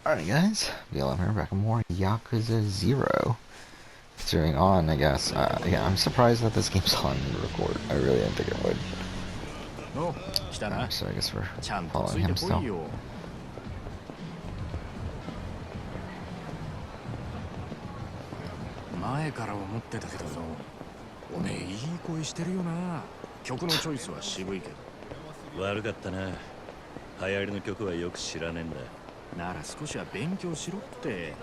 Alright guys, BLM here, back with more Yakuza 0. Continuing on, I guess. Yeah, I'm surprised that this game's on record. I really didn't think it would. So I guess we're following him still. 前から思ってたけど、おめえいい声してるよな。曲のチョイスは渋いけど。悪かったな。流行りの曲はよく知らねえんだ。なら少しは勉強しろって。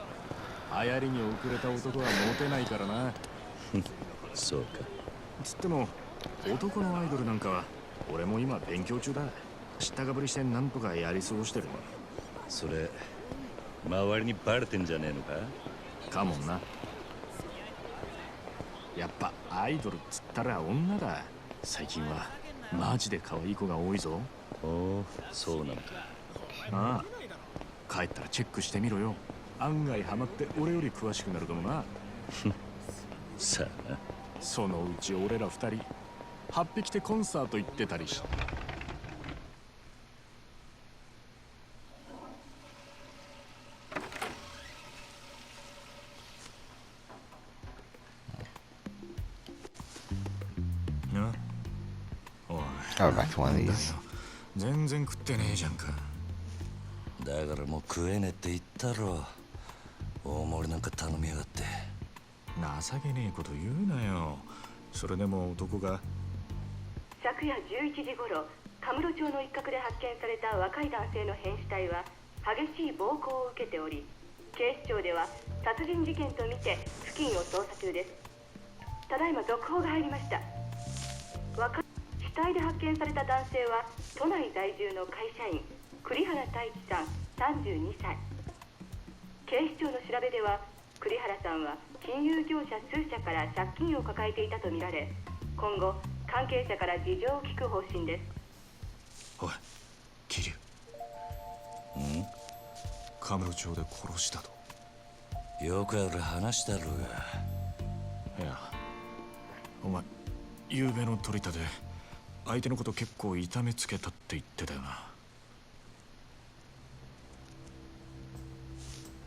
流行りに遅れた男はモテないからな。そうか。つっても男のアイドルなんかは俺も今勉強中だ。知ったかぶりしてなんとかやり過ごしてる。それ周りにバレてんじゃねえのか？かもな。やっぱアイドルっつったら女だ。最近はマジで可愛い子が多いぞ。おお、そうなのか。ああ、帰ったらチェックしてみろよ。案外ハマって俺より詳しくなるかもな。さあな。そのうち俺ら二人8匹来てコンサート行ってたりして。Oh, back to one of these. 全然食ってねえじゃんか。だからもう食えねえって言ったろ。大盛りなんか頼みやがって。情けねえこと言うなよ。それでも男が。昨夜11時頃、カムロ町の一角で発見された若い男性の変死体は激しい暴行を受けており、警視庁では殺人事件とみて付近を捜査中です。ただいま続報が入りました。死体で発見された男性は都内在住の会社員栗原太一さん32歳。警視庁の調べでは栗原さんは金融業者数社から借金を抱えていたとみられ、今後関係者から事情を聞く方針です。おい、桐生。カムロ町で殺したと。よくある話だろうが。いや、お前昨べの取り立て相手のこと結構痛めつけたって言ってたよな。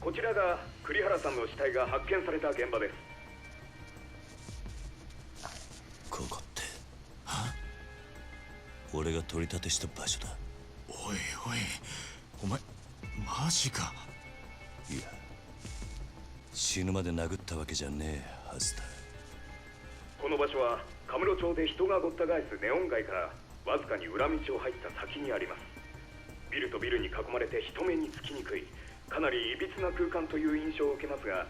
こちらが栗原さんの死体が発見された現場です。ここって俺が取り立てした場所だ。おいおい、お前マジか。いや、死ぬまで殴ったわけじゃねえはずだ。この場所はカムロ町で人がごった返すネオン街からわずかに裏道を入った先にあります。ビルとビルに囲まれて人目につきにくい、かなりいびつな空間という印象を受けますが、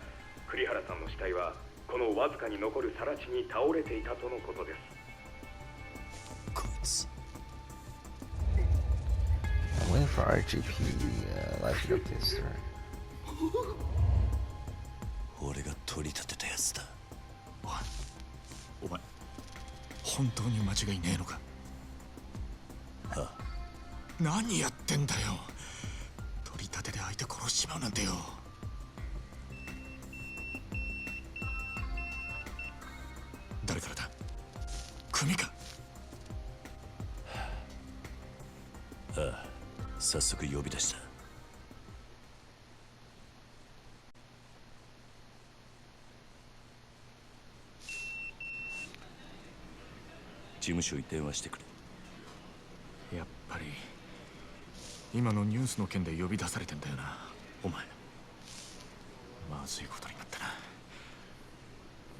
栗原さんの死体はこのわずかに残る更地に倒れていたとのことです。こいつ。I'm waiting for RGP live to get this through. 俺が取り立てたやつだ。お前本当に間違いねえのか？はあ、何やってんだよ。取り立てで相手殺しちまうなんてよ。誰からだ？組か？ああ、早速呼び出した。事務所に電話してくれ。やっぱり今のニュースの件で呼び出されてんだよな、お前。まずいことになったな。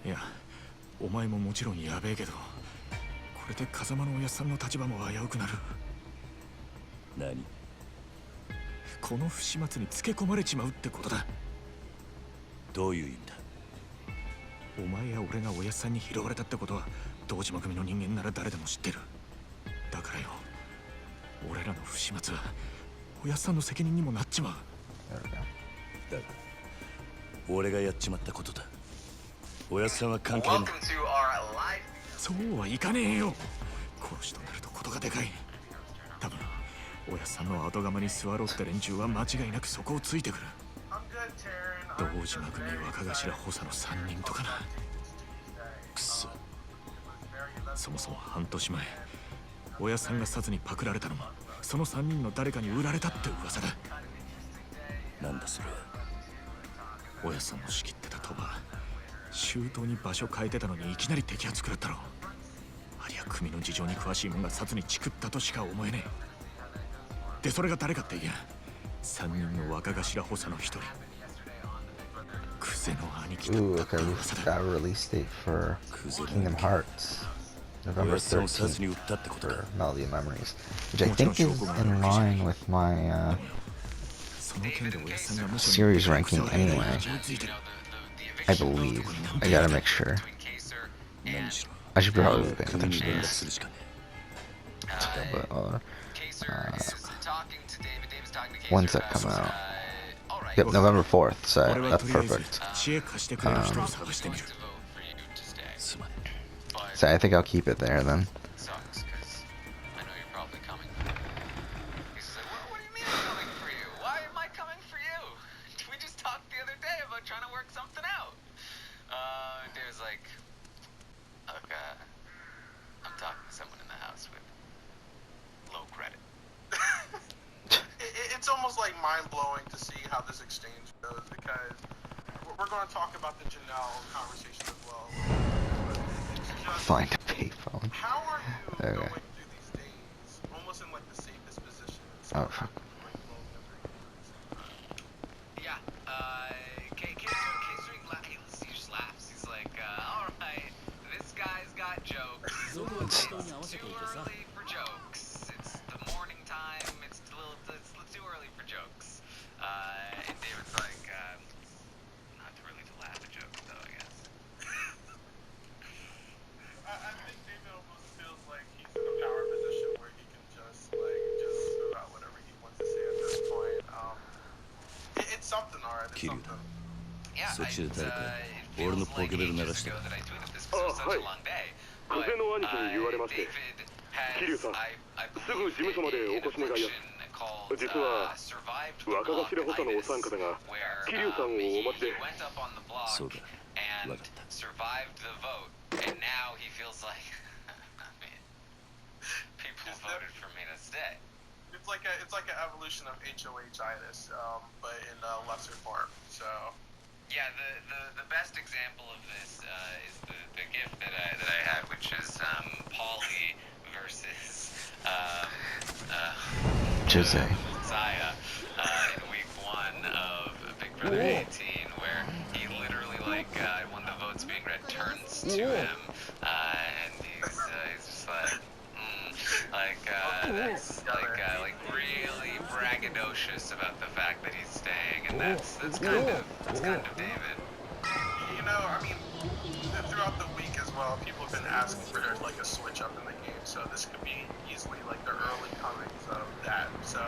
いや、お前ももちろんやべえけど、これで風間のおやっさんの立場も危うくなる。何？この不始末につけ込まれちまうってことだ。どういう意味だ？お前や俺がおやっさんに拾われたってことは堂島組の人間なら誰でも知ってる。だからよ、俺らの不始末はおやっさんの責任にもなっちまう。だが俺がやっちまったことだ。おやっさんは関係ない。そうはいかねえよ。殺しとなるとことがでかい。多分おやっさんの後釜に座ろうって連中は間違いなくそこをついてくる。堂島組若頭補佐の3人とかな。くそ。そもそも半年前、おやっさんが殺にパクられたのもその3人の誰かに売られたって噂だ。なんだ？とする。おやさんの仕切ってた鳥羽、周到に場所変えてたのにいきなり摘発食らったろ。ありゃ組の事情に詳しいもんが殺にチクったとしか思えねえ。でそれが誰かっていや、3人の若頭補佐の一人、クゼの兄貴だ Ooh, ったっ okay, て we've 噂だ。 got a release date for Kingdom Hearts. お November やさんを殺に 13th 撃ったってことか。 for Melody of Memories, which I think is in line with my その件でおやさんが無 series ranking anyway. I believe. I gotta make sure. 何しろ I should probably pay 組に attention 連 to 絡す this. るしかね But, when's that come out? Yep, November 4th, so 俺は that's とりあえず perfect. 知恵貸してくれる人を探してみる。すまね So I think I'll keep it there then. Sucks, because I know you're probably coming. He's like, what do you mean I'm coming for you? Why am I coming for you? We just talked the other day about trying to work something out. Dave's like, look, I'm talking to someone in the house with low credit. It's almost like mind-blowing to see how this exchange goes, because we're going to talk about the Janelle conversation as well. It's just, Find a payphone. how are you Okay. going through these days almost in like the safest position? Oh, fuck. Yeah, Keiser, he just laughs. He's like, alright, this guy's got jokes. It's too early for jokes. It's the morning time, it's too early for jokes. And David's like, not too early to laugh at jokes, though, I guess. I think David almost feels like he's in a power position where he can just throw out whatever he wants to say at this point. It's something, alright. It's Kiryu. something. Yeah, So it should feels I-俺の like ポケベル鳴ら ages して ago that I tweeted this because it was such a long day. 風の兄貴に言われまして David has, 桐生さん I すぐ事務所までお越し願いやす called 実は survived the 若 block 頭補佐のお三方が where 桐生さんをお待ち he で went up on the block そうだ and わかった survived the vote, and now he feels like man, people voted for me to stay. It's like an evolution of HOH-itis, but in a lesser form. So Yeah, the best example of this is the gift that I had, which is Paulie versus Jose. Zaya in week 1 of Big Brother 18, where he literally when the vote's being read, turns to him, and he's just like. That's really braggadocious about the fact that he's staying, and that's kind of David. you know, I mean, throughout the week as well, people have been asking for there like a switch up in the game. So this could be easily like the early comings of that. So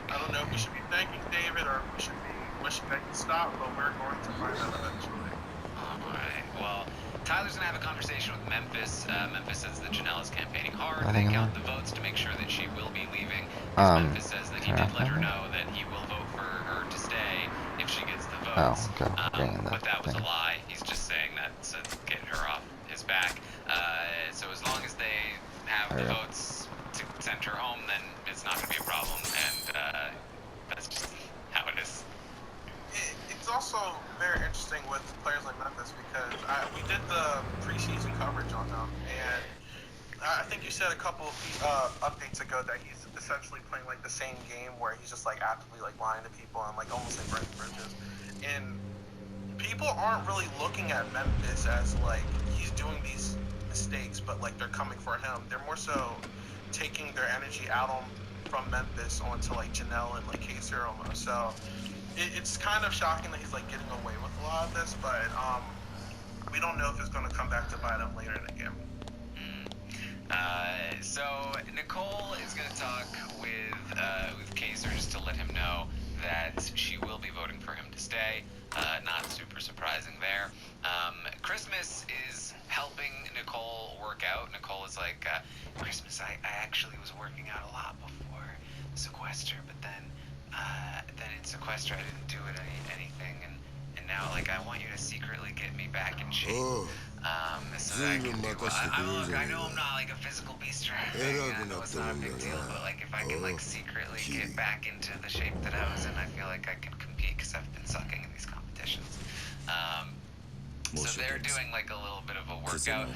I don't know if we should be thanking David or if we should be wishing that he stopped, but we're going to find out eventually. Alright, well, Tyler's gonna have a conversation with Memphis. Memphis says that Janelle is campaigning hard. I They think count I'm- the votes to make sure that she will be leaving. Memphis says that he did let her yeah. know that he will vote for her to stay if she gets the Oh, votes. okay. Bring in But that that was a thing. lie. He's just saying that to get her off his back. So as long as they have the Okay. votes to send her home, then it's not gonna be a problem. And that's just how it is. It's also very interesting with players like Memphis because we did the preseason coverage on them, and I think you said a couple of updates ago that he's essentially playing like the same game where he's just like actively like lying to people and like almost like burning bridges. And people aren't really looking at Memphis as like he's doing these mistakes, but like they're coming for him. They're more so taking their energy out on from Memphis onto like Janelle and like Keiser almost. So it's kind of shocking that he's like getting away with a lot of this, but we don't know if it's going to come back to bite him later in the game. So Nicole is going to talk with Kaiser just to let him know that she will be voting for him to stay. Not super surprising there. Christmas is helping Nicole work out. Nicole is like, Christmas, I actually was working out a lot before sequester, but then in sequester I didn't do anything, and now like I want you to secretly get me back in shape. So that I can do, look, I know I'm not like a physical beast or anything, I know it's not a big deal, but like if I can like secretly get back into the shape that I was in, I feel like I can compete, because dicks have been sucking in these competitions. So they're doing like a little bit of a workout,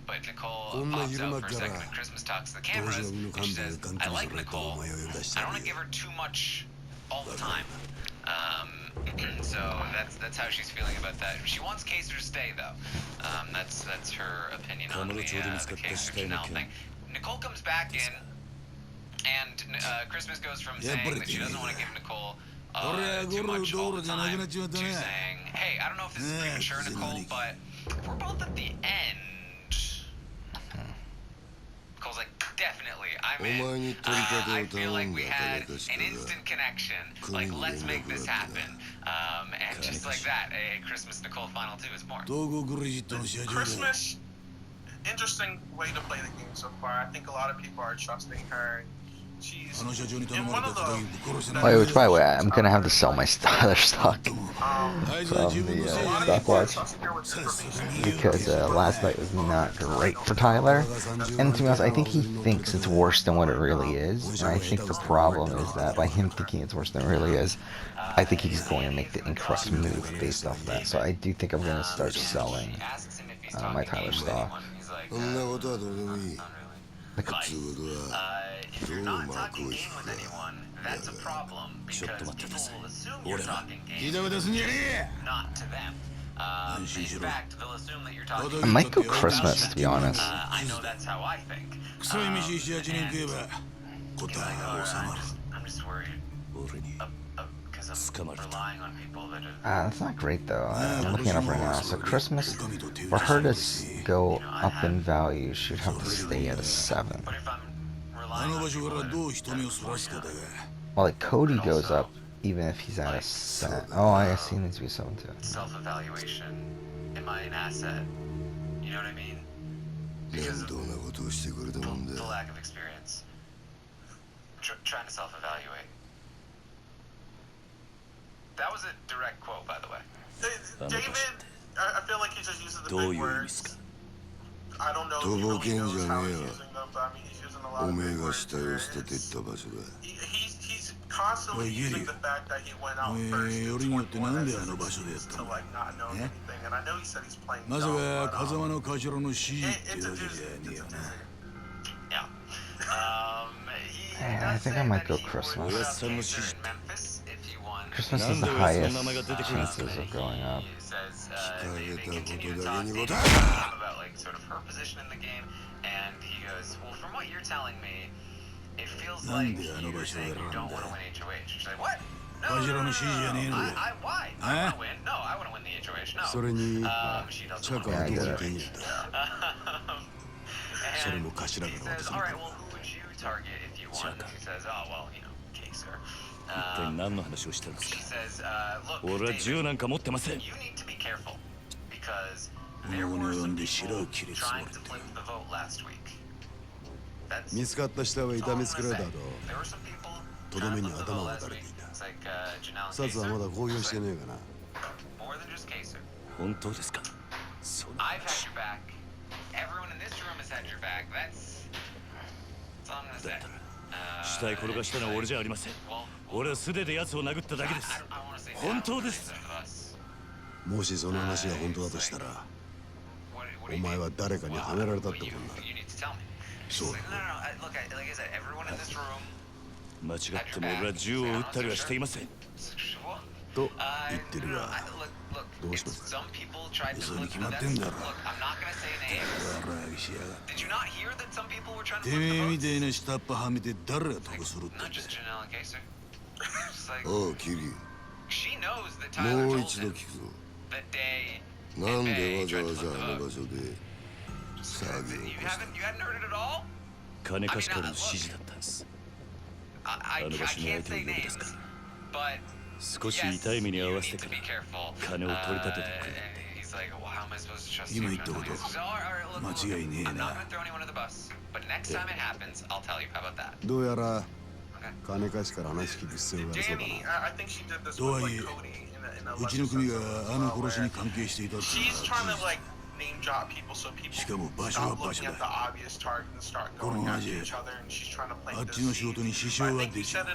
but Nicole pops out for a second and Christmas talks to the cameras, and she says, I like Nicole, I don't want to give her too much all the time. So that's how she's feeling about that. She wants Kaiser to stay, though. That's her opinion on the Kaiser Chanel thing. Nicole comes back in, and Christmas goes from saying that she doesn't want to give Nicole too much all the time to saying, hey, I don't know if this is premature, Nicole, but if we're both at the end. Nicole's like, definitely, I'm in. I feel like we had an instant connection. Like, let's make this happen. And just like that, a Christmas Nicole final 2 is born. Christmas, interesting way to play the game so far. I think a lot of people are trusting her. She's in one of the... Wait, which, by the way, I'm gonna have to sell my other stock from the stock watch because last night was not great for Tyler. And to be honest, I think he thinks it's worse than what it really is. And I think the problem is that by him thinking it's worse than it really is, I think he's going to make the incorrect move based off that. So I do think I'm gonna start selling my Tyler stock. If you're not talking game with anyone, that's a problem, because people will assume you're talking game, not to them. In fact, they'll assume that you're talking I might go Christmas, to be honest. I know that's how I think. I'm just worried, because I'm relying on people that have... That's not great, though. I'm looking it up right now. So Christmas, for her to go up in value, she'd have to stay at a 7. But if I'm relying on people that Well, like Cody goes up even if he's at a 7. Oh, I guess he needs to be a 7 too. Self-evaluation, am I an asset? You know what I mean? Because of the lack of experience. Trying to self-evaluate. That was a direct quote, by the way. David, I feel like he just uses the big words. I don't know if he really knows how he's using them, but I mean, he's using a lot of big words. He's constantly using the fact that he went out first in 21 as an excuse to like not know anything. And I know he said he's playing dumb, but it's a doozy. Yeah. I think I might go Christmas. Christmas is the highest chances of going up. Says they continue to talk about like sort of her position in the game, and he goes, well, from what you're telling me, it feels like you're saying you don't want to win HOH. She's like, what? No, why? I want to win. No, I want to win the HOH. No. She doesn't want to win the HOH. And he says, all right, well, who would you target if you won? He says, oh, well, you know, Kaiser. He says, look, David, you need to be careful, because there were some people trying to flip the vote last week. That's all I'm gonna say. There were some people trying to flip the vote last week. It's like Janelle and Kaiser. More than just Kaiser. I've had your back. Everyone in this room has had your back. That's all I'm gonna say. 死体転がしたのは俺じゃありません。俺は素手で奴を殴っただけです。本当です。もしその話が本当だとしたら、お前は誰かにはめられたってことになる。そうだ。間違っても俺は銃を撃ったりはしていません。と言ってるが、どうします？嘘に決まってんだろ。てめえみたいな下っ端はめて誰が得するってんだ。おうキリ、もう一度聞くぞ。なんでわざわざあの場所で騒ぎを起こした？金貸しからの指示だったんです。あの場所に相手を呼び出すから、少し痛い目に合わせてから金を取り立ててくれって。今言ったこと間違いねえな。どうやら金貸しから話聞く必要がありそうだな。とはいえ、うちの組があの殺しに関係していたってのはしかも場所は場所だ。このままじゃあっちの仕事に支障が出ちゃう。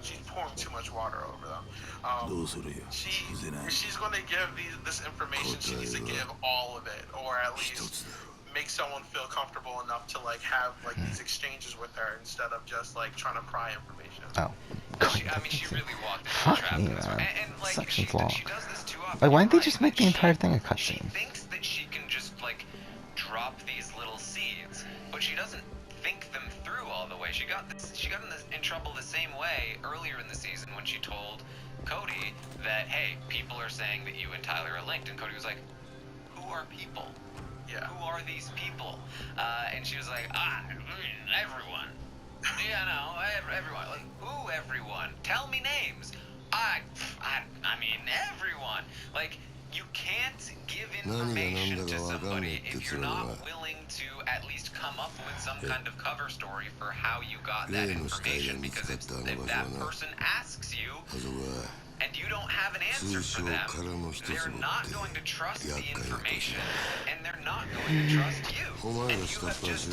she's pouring too much water over them. She's going to give this information. She needs to give all of it, or at least make someone feel comfortable enough to like have like these exchanges with her instead of just like trying to pry information. Oh. She really walked into Fuck the trap me, this way. man. And like, Section's long. she does this too often. Like, why didn't they Right? just make the entire thing a cutscene? She thinks that she can just like drop these little seeds, but she doesn't think them through all the way. She got in trouble the same way earlier in the season when she told Cody that, hey, people are saying that you and Tyler are linked, and Cody was like, who are people? Yeah. Who are these people? And she was like, everyone. Yeah, no, everyone. Like, who everyone? Tell me names. I mean, everyone. Like, you can't give information to somebody if you're not willing to at least come up with some kind of cover story for how you got that information. Because if that person asks you, and you don't have an answer for them, they're not going to trust the information, and they're not going to trust you. And you have just,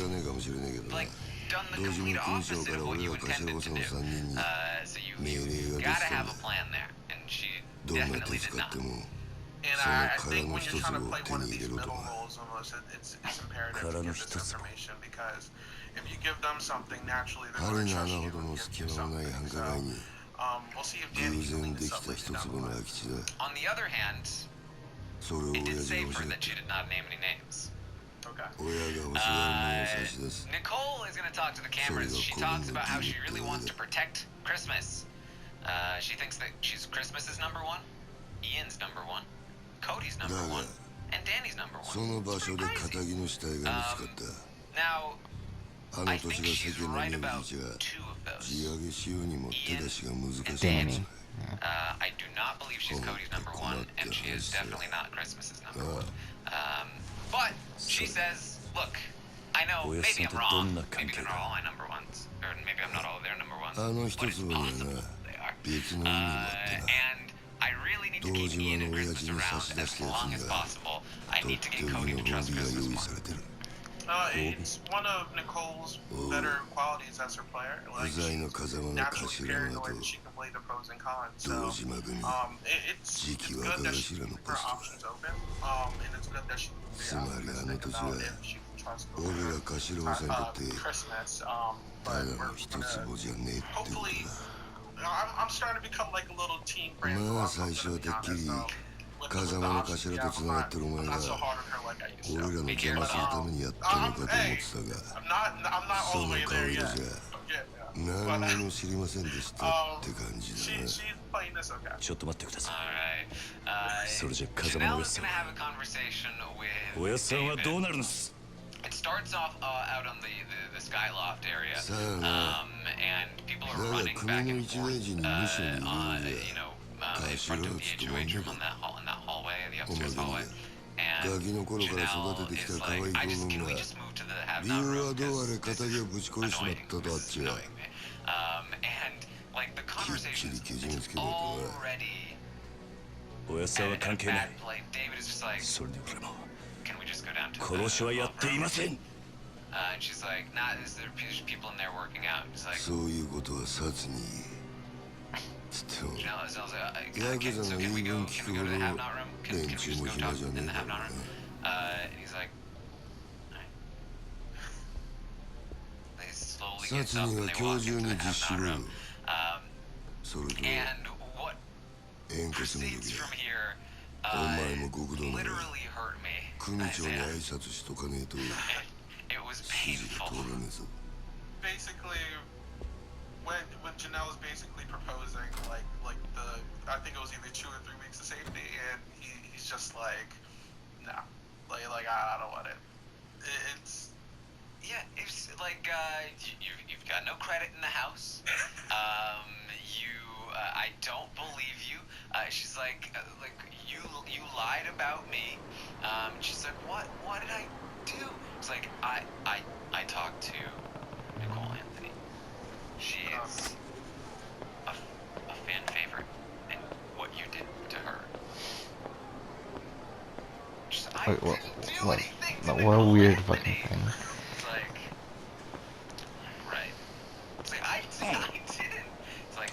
like, done the complete opposite of what you intended to do. So you gotta have a plan there, and she definitely did not. And I think when you're trying to play one of these middle roles, almost, it's imperative to give this information, because if you give them something, naturally they're going to trust you and give you something. So, we'll see if Danny can clean this up later down the line. On the other hand, it did say for that she did not name any names. Okay. Nicole is going to talk to the cameras. She talks about how she really wants to protect Christmas. She thinks that Christmas's number one, Ian's number one, Cody's number one, and Danny's number one. It's pretty crazy. Now, I think she's right about two of those. Ian and Danny. I do not believe she's Cody's number one, and she is definitely not Christmas's number one. But she says, look, I know, maybe I'm wrong. Maybe they're not all my number ones. Or maybe I'm not all their number ones. But it's possible they are. And I really need to keep Ian and Christmas around as long as possible. I need to get Cody to trust Christmas more. It's one of Nicole's better qualities as her player. Like, she's naturally paranoid, she can play the pros and cons. So, it's good that she can keep her options open. And it's good that she can be optimistic about if she can trust Christmas. But we're gonna, hopefully, I'm starting to become like a little teen brand. I'm not so hard on her like I used to. Be careful. I'm not all the way there yet. She's playing this okay. Alright. Janelle's gonna have a conversation with David. It starts off out on the Skyloft area, and people are running back and forth on, in front of the HOH room in that hallway, the upstairs hallway. And Janelle is like, can we just move to the have-not room, because this is annoying. This is annoying me. And, like, the conversation is already at bad play. David is just like, can we just go down to the and she's like, nah, there's people in there working out. He's like, so can we go to the have-not room? Can we just go talk in the have-not room? And he's like, alright. They slowly get up and they walk into the have-not room. And what proceeds from here literally hurt me. It was painful. Basically, when Janelle was basically proposing, like I think it was either 2 or 3 weeks of safety, and he's just like, nah, like I don't want it. It's like you've got no credit in the house. I don't believe you. She's like you lied about me. She's like, what did I do? It's like I talked to Nicole Anthony. She is a fan favorite, and what you did to her. Wait, what a weird fucking thing. It's like, right. It's like, I didn't. It's like,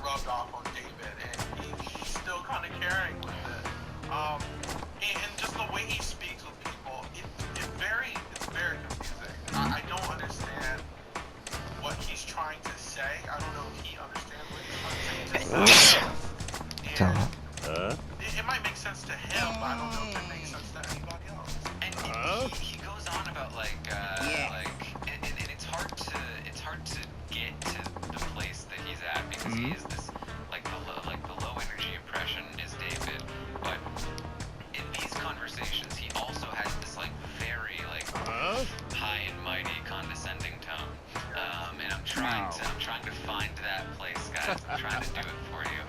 rubbed off on David, and he's still kind of carrying with it. And just the way he speaks with people, it's very confusing. I don't understand what he's trying to say. I don't know if he understands what he's trying to say. It might make sense to him, but I don't know if it makes sense to anybody else. And he goes on about and it's hard to get to the place that he's at because he is this the low energy impression is David, but in these conversations he also has this very high and mighty condescending tone. And I'm trying to find that place, guys. I'm trying to do it for you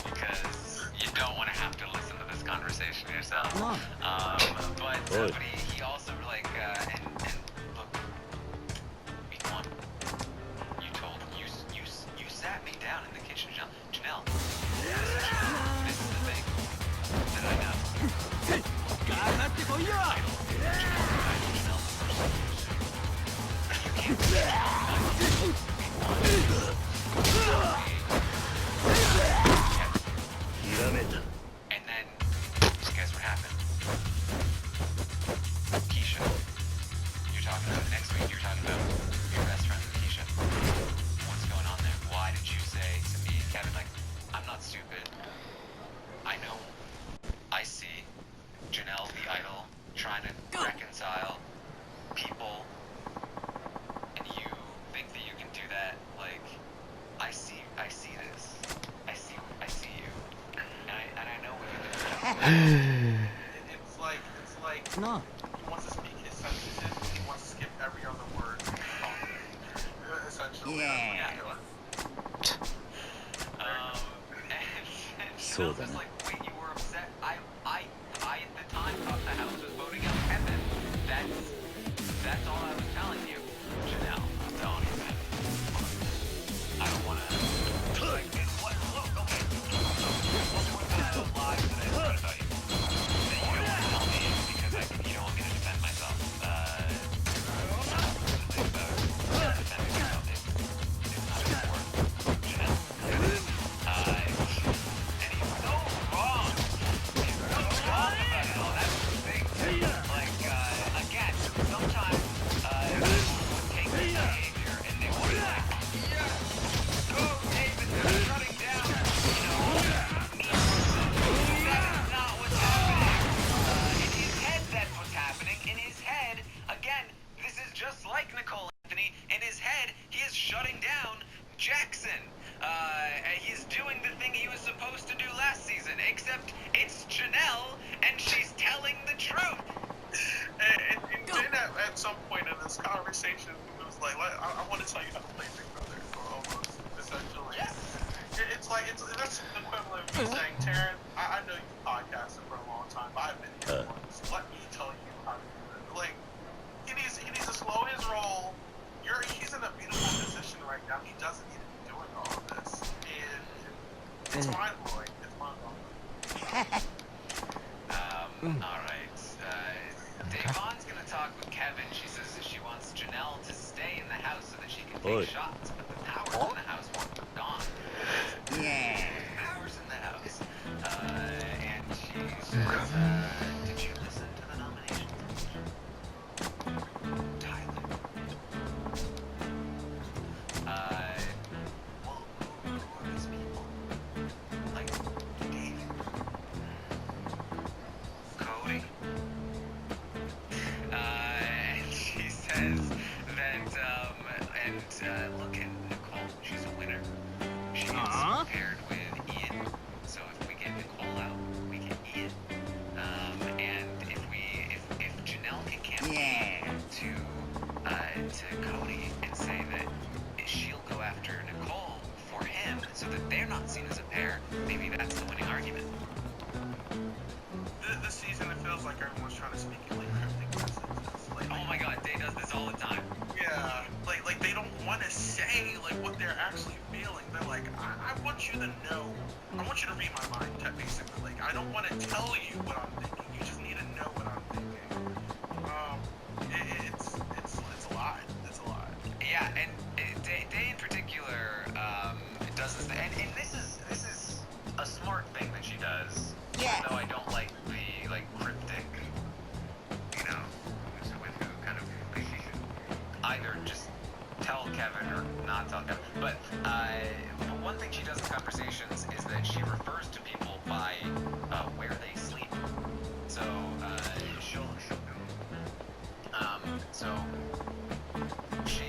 because you don't want to have to listen to this conversation yourself. But he also and look, B1, you sat me down in the kitchen, Janelle. This is the thing that I know. And then, guess what happened? Keisha. You're talking about next week, you're talking about your best friend with Keisha. What's going on there? Why did you say to me, Kevin, I'm not stupid. I know. I see Janelle the idol trying to reconcile people, and you think that you can do that. I see this. I see you. And I know what you're doing. It's like he wants to speak his sentences, he wants to skip every other word. Essentially. Yeah. And she was just wait, you were upset? I at the time thought the house was voting out Kevin. That's all I was telling you. Janelle, don't even. I don't want to. Look, okay. What were the lies that I heard about you? That you don't want to tell me because you don't want me to defend myself. Defending myself is not important. Janelle. And he's so wrong. He's so wrong about it all. That's the thing. Again, sometimes people would take this behavior and they would be like, yes, go David, they're shutting down. That is not what's happening. In his head, that's what's happening. In his head, again, this is just like Nicole Anthony. In his head, he is shutting down Jackson. He's doing the thing he was supposed to do last season, except it's Janelle, and she's telling the truth. And then at some point in this conversation, it was like, I want to tell you how to play Big Brother, almost, essentially. Yes. It's that's the equivalent of me saying, Taryn, I know you've podcasted for a long time, but I've been here once. Let me tell you how to do it. He needs to slow his roll. He's in a beautiful position right now. He doesn't need to be doing all of this. And it's mind-blowing. It's mind-blowing. All right. Devon's gonna talk with Kevin. She says that she wants Janelle to stay in the house so that she can take shots, but the powers in the house want them gone. Yeah. Powers in the house. And she says, did you listen to the nomination? Tyler. Well, who are these people? David. Cody. And she says that, look at Nicole, she's a winner. She is paired with Ian, so if we get Nicole out, we get Ian. And if Janelle can campaign to Cody and say that she'll go after Nicole for him, so that they're not seen as a pair, maybe that's the winning argument. This season, it feels like everyone's trying to speak in cryptic messages. Oh my god, Day does this all the time. Yeah, like they don't want to say what they're actually feeling. They're like, I want you to know, I want you to read my mind, basically. I don't want to tell you what I'm thinking. You just need to know what I'm thinking. It's a lot. It's a lot. Yeah, and Day in particular does this, and smart thing that she does. Yeah. Even though I don't like the like cryptic, you know, with who kind of either just tell Kevin or not tell Kevin. But one thing she does in conversations is that she refers to people by where they sleep. So she'll go. So she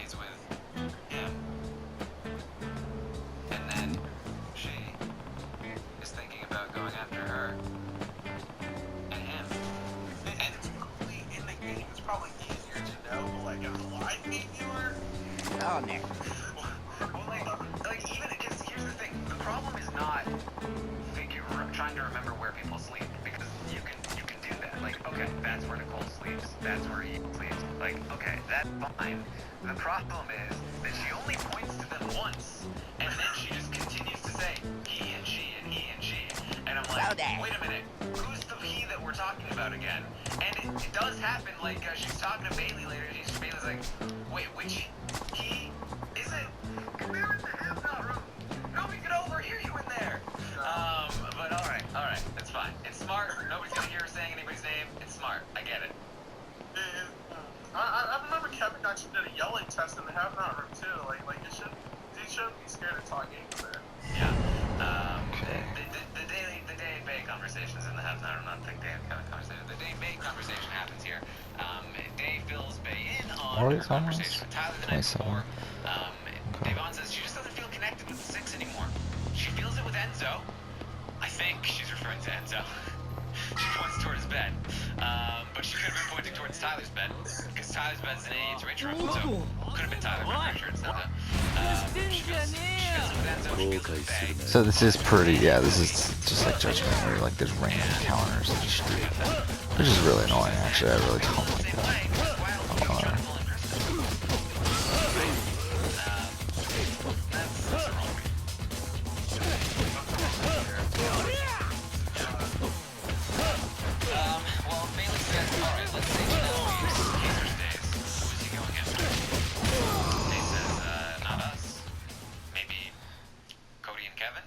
is with him, and then she is thinking about going after her and him. And probably in the game, it's probably easier to know, like, as a live game viewer. Oh, no. Well, like even because here's the thing: the problem is not trying to remember where people sleep, because you can do that. Like, okay, that's where Nicole sleeps. That's where he sleeps. Like, okay, that's fine. The problem is that she only points to them once, and then she just continues to say he and she and he and she. And I'm like, wait a minute, who's the he that we're talking about again? And it does happen. Like she's talking to Bailey later. Bailey's like, wait, which he is it? Come here in the half room. Nobody can overhear you in there. But all right, it's fine. It's smart. Nobody's gonna hear her saying anybody's name. It's smart. I get it. I remember Kevin actually did a yelling test in the have not room too. Like you shouldn't be scared to talk English there. Yeah. The Dave Bay conversations in the have not room. I don't think they have Kevin conversation. The Dave Bay conversation happens here. Dave fills Bay in on her conversation with Tyler the night before. Davon says she just doesn't feel connected with the Six anymore. She feels it with Enzo. I think she's referring to Enzo. She points toward his bed. But she could have been pointing towards Tyler's bed, because Tyler's bed's in A.'s rich room, so could have been Tyler, but I'm pretty sure it's not. She feels it with Enzo, she feels it with Bay. So this is pretty, yeah, this is just like Judgment, where like there's random encounters on the street, which is really annoying, actually. I really don't like that. Well, Bailey says, alright, let's say Janelle leaves Kaiser's days. Who is he going after? They says, not us. Maybe Cody and Kevin?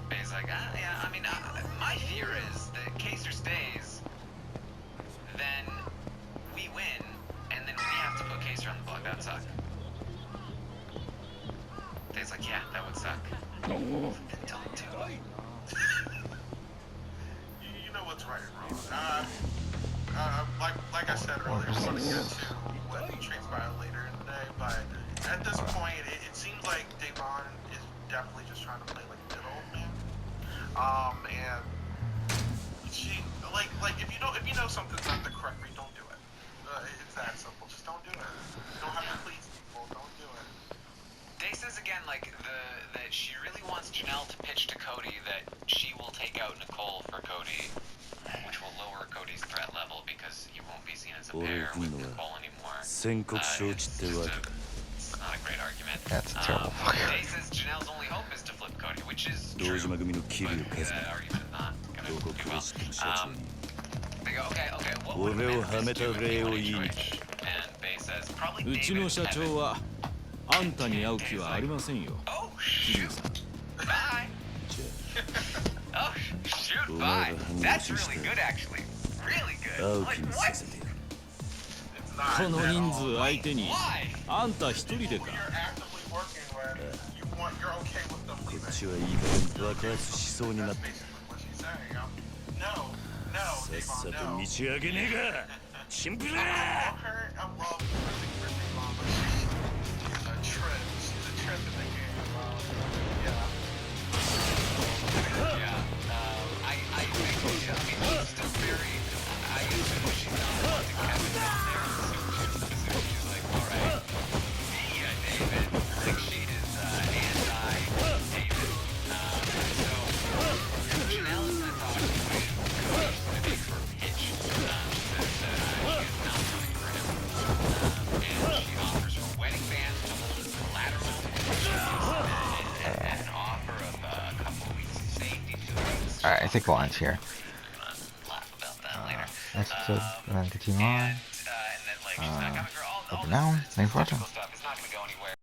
Bay's like, yeah, I mean, my fear is that Kaiser stays, then we win, and then we have to put Kaiser on the block. That would suck. Bay's like, yeah, that would suck. Then tell him to. You know what's right and wrong. Like I said earlier, we're going to get to what transpired later in the day, but at this point, it seems like Davon is definitely just trying to play like middleman. And she like if you know something's not the correct way, don't do it. It's that simple. Just don't do it. You don't have to please people. Don't do it. Day says again, like that she really wants Janelle to pitch to Cody that she will take out Nicole for Cody, which will lower Cody's threat level because he won't be seen as a pair with Nicole anymore. It's not a great argument. That's a terrible fucker. Day says Janelle's only hope is to flip Cody, which is true, but that argument is not gonna do well. They go, okay, what would Memphis do if they were rich? And Bay says, probably David and Kevin. あんたに会う気はありませんよ。 Oh, shoot. Bye. Oh, shoot, bye. That's really good, actually. Really good. Like, what? It's not この at 人 all. 数相手に Why? あんた一人で Who か。 you're actively working with, you're okay with them leaving. こっちはいい加減爆発しそうになっ That's て basically what she's saying. No, さっさ Davon, と no. 道上げねえかシンプル I だ love her. I love everything for Davon, but she's a trip. She's a trip in the game. Yeah. Yeah. I think, she's still very, I assume she's not wanting Kevin down there, so she's like, alright, David, like she is, anti-David. So, Janelle is gonna talk with Cody to make her pitch. She says that she is not coming for him. And she offers her wedding band to hold as collateral. And an offer of a couple weeks of safety, 2 weeks. Alright, I think we'll end here. Laugh about that later. Next episode, and then continue on. And then like she's not coming for all Over now, thanks for watching. stuff. It's not gonna go anywhere.